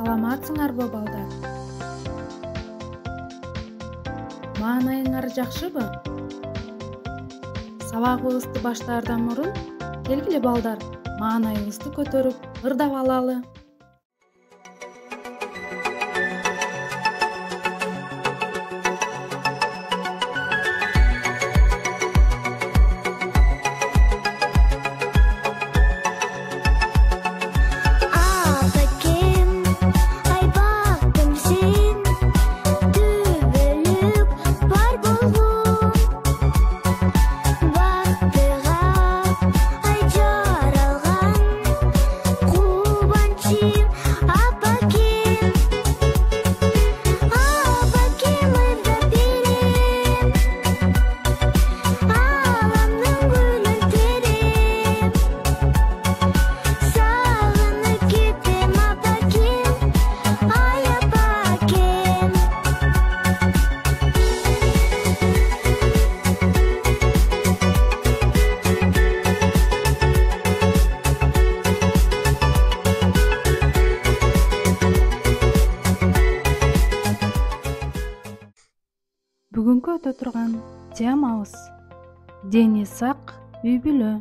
Саламатсыңарбы балдар? Маанайыңар жакшыбы? Сабагыбызды баштаардан мурун келгиле балдар, маанайыбызды көтөрүп ырдап алалы. Бүгүнкү өтө турган темабыз дени сак үй-бүлө.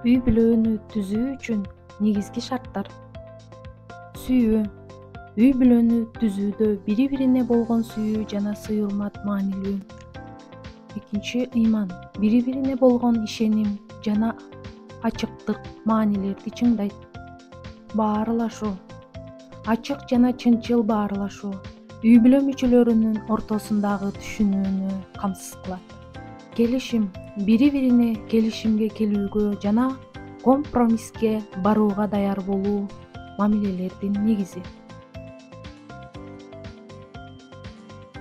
Үй-бүлөнү түзүү үчүн негизги шарттар. Сүйүү. Үй-бүлөнү түзүүдө бири-бирине болгон сүйүү жана сый-урмат маанилүү. Экинчи, ыйман. Бири-бирине болгон ишеним жана ачыктык маанилерди чыңдайт. Баарлашуу. Ачык жана чынчыл баарлашуу үй-бүлө мүчөлөрүнүн ортосундагы түшүнүүнү камсыз кылат. Келишим. Бири-бирине келишимге келүүгө жана компромисске барууга даяр болуу мамилелердин негизи.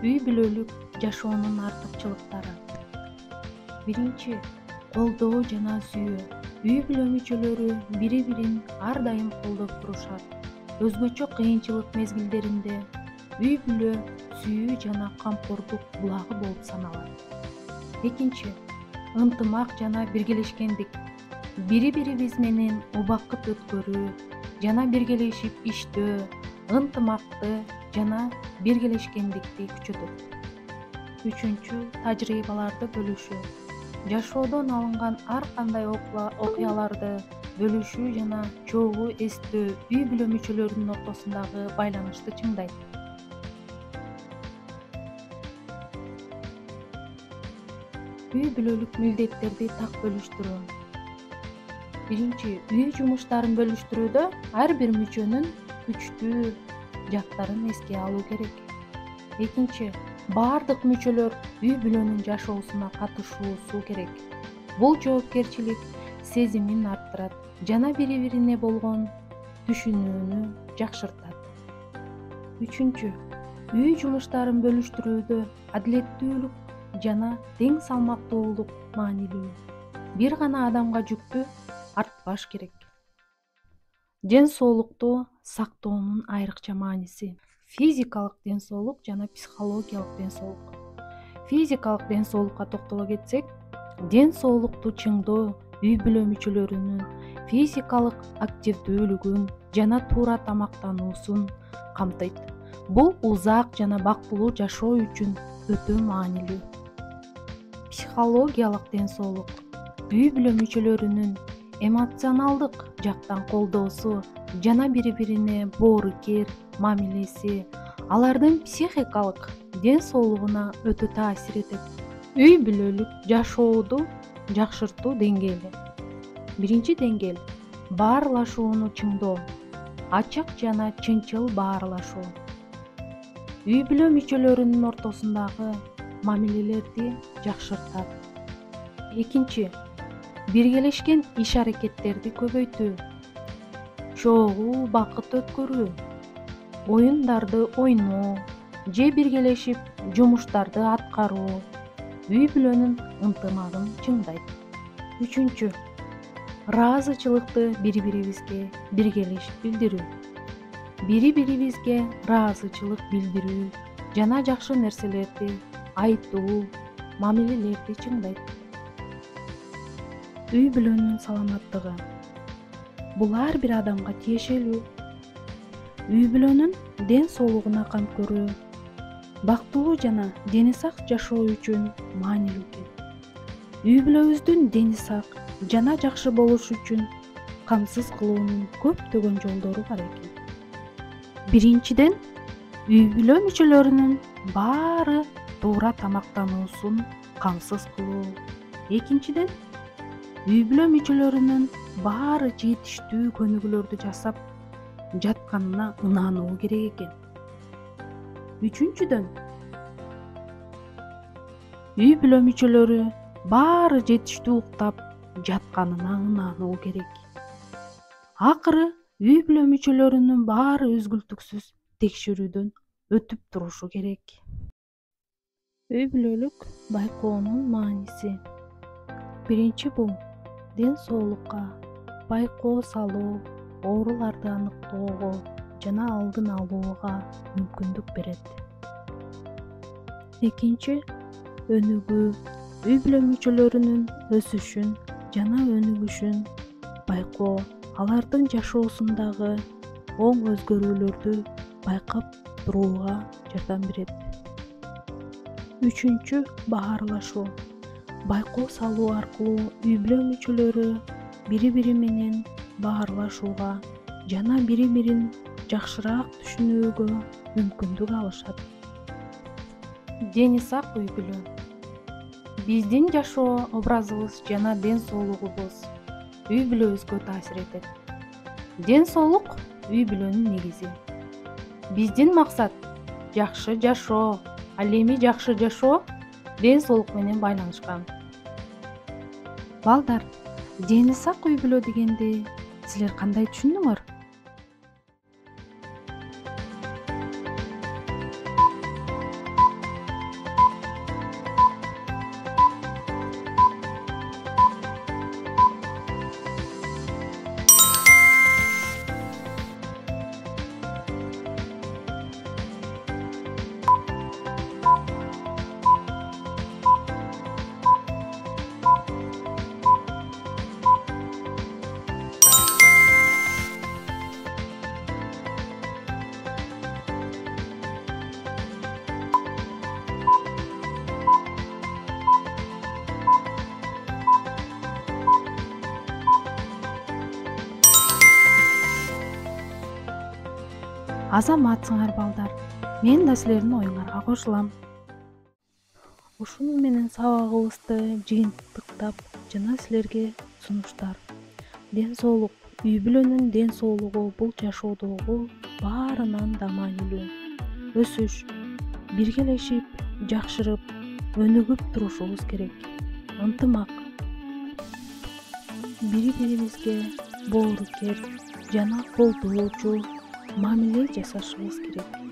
Үй-бүлөлүк жашоонун артыкчылыктары. Биринчи, колдоо жана сүйүү. Үй-бүлө мүчөлөрү бири-бирин ар дайым колдоп турушат. Өзгөчө кыйынчылык мезгилдеринде үй-бүлө сүйүү жана камкордук булагы болуп саналат. Экинчи, ынтымак жана биргелешкендик. Бири-бирибиз менен убакыт өткөрүү жана биргелешип иштөө ынтымакты жана биргелешкендикти күчөтөт. Үчүнчү, тажрыйбаларды бөлүшүү. Жашоодон алынган ар кандай окуяларды бөлүшүү жана чогуу эстөө үй-бүлө мүчөлөрүнүн ортосундагы байланышты чыңдайт. Үй-бүлөлүк милдеттерди так бөлүштүрүү. Биринчи, үй жумуштарын бөлүштүрүүдө ар бир мүчөнүн күчтүү жактарын эске алуу керек. Экинчи, баардык мүчөлөр үй-бүлөнүн жашоосуна катышуусу керек. Бул жоопкерчилик сезимин арттырат жана бири-бирине болгон түшүнүүнү жакшыртат. Үчүнчү, үй жумуштарын бөлүштүрүүдө адилеттүүлүк жана тең салмактуулук маанилүү. Бир гана адамга жүктү артпаш керек. Ден соолукту сактоонун айрыкча мааниси. Физикалык ден соолук жана психологиялык ден соолук. Физикалык ден соолукка токтоло кетсек, ден соолукту чыңдоо үй-бүлө мүчөлөрүнүн физикалык активдүүлүгүн жана туура тамактануусун камтыйт. Бул узак жана бактылуу жашоо үчүн өтө маанилүү. Психологиялык ден соолук үй-бүлө мүчөлөрүнүн эмоционалдык жактан колдоосу жана бири-бирине боорукер мамилеси алардын психикалык ден соолугуна өтө таасир этет. Үй-бүлөлүк жашооду жакшыртуу деңгээли. Биринчи деңгээл — баарлашууну чыңдоо. Ачык жана чынчыл баарлашуу. Үй-бүлө мүчөлөрүнүн ортосундагы мамилелерди жакшыртат. Экинчи, биргелешкен иш-аракеттерди көбөйтүү. Чогуу убакыт өткөрүү, оюндарды ойноо же биргелешип жумуштарды аткаруу үй-бүлөнүн ынтымагын чыңдайт. Үчүнчү, ыраазычылыкты бири-бирибизге биргелешип билдирүү. Бири-бирибизге ыраазычылык билдирүү жана жакшы нерселерди айтуу мамилелерди чыңдайт. Үй-бүлөнүн саламаттыгы. бул ар бир адамга тиешелүү. Үй бүлөнүн ден соолугуна кам көрүү бактылуу жана дени сак жашоо үчүн маанилүү экен. Үй бүлөбүздүн дени сак жана жакшы болушу үчүн камсыз кылуунун көптөгөн жолдору бар экен. Биринчиден, үй бүлө мүчөлөрүнүн баары туура тамактануусун камсыз кылуу. Экинчиден, үй бүлө мүчөлөрүнүн баары жетиштүү көнүгүүлөрдү жасап жатканына ынануу керек экен. Үчүнчүдөн, үй бүлө мүчөлөрү баары жетиштүү уктап жатканына ынануу керек. Акыры үй бүлө мүчөлөрүнүн баары үзгүлтүксүз текшерүүдөн өтүп турушу керек. Үй бүлөлүк байкоонун мааниси. Биринчи, бул ден соолукка байкоо салуу, ооруларды аныктоого жана алдын алууга мүмкүндүк берет. Экинчи, өнүгүү, үй бүлө мүчөлөрүнүн өсүшүн жана өнүгүшүн байкоо, алардын жашоосундагы оң өзгөрүүлөрдү байкап турууга жардам берет. Үчүнчү, баарлашуу. Байкоо салуу аркылуу үй бүлө мүчөлөрү бири-бири менен баарлашууга жана бири-бирин жакшыраак түшүнүүгө мүмкүндүк алышат. Дени сак үй бүлө. Биздин жашоо образыбыз жана ден соолугубуз үй бүлөбүзгө таасир этет. Ден соолук үй бүлөнүн негизи. Биздин максат жакшы жашоо, ал эми жакшы жашоо ден соолук менен байланышкан. Балдар, дени сак үй бүлө дегенди силер кандай түшүндүңөр? Азаматсыңар балдар, мен да силердин оюңарга кошулам. Ушуну менен сабагыбызды жыйынтыктап жана силерге сунуштар. Ден соолук, үй бүлөнүн ден соолугу бул жашоодогу баарынан да маанилүү. Өсүш, биргелешип, жакшырып, өнүгүп турушубуз керек. Ынтымак, бири-бирибизге боорукер жана колдоочу мамиле жасашыбыз керек.